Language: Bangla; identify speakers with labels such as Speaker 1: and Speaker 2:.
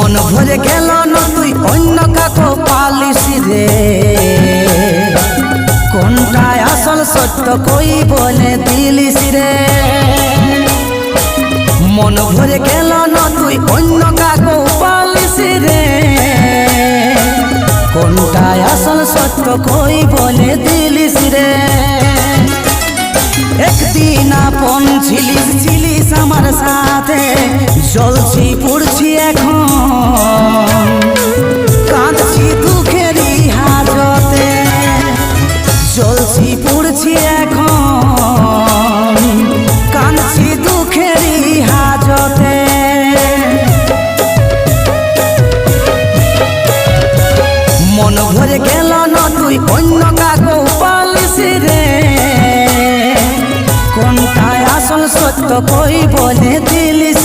Speaker 1: মন ভরে গেল না তুই অন্য কাকো পালিস রে, কোনটায় আসল সত্য কই বলে দিলিস রে। মন ভরে গেল না তুই অন্য কাকো পালিস রে, কোনটায় আসল সত্য কই বলে দিলিস রে। একদিন আপন ছিলিস ছিলিস আমার সাথে, জ্বলছি পুড়ছি এখন, কাঁদছি দুঃখেরই হাজতে। জ্বলছি পুড়ছি এখন, কাঁদছি দুঃখেরই হাজতে। মন ভরে গেল না তুই অন্য কাকো পালিস রে, কোনটায় আসল সত্য কই বলে দিলিস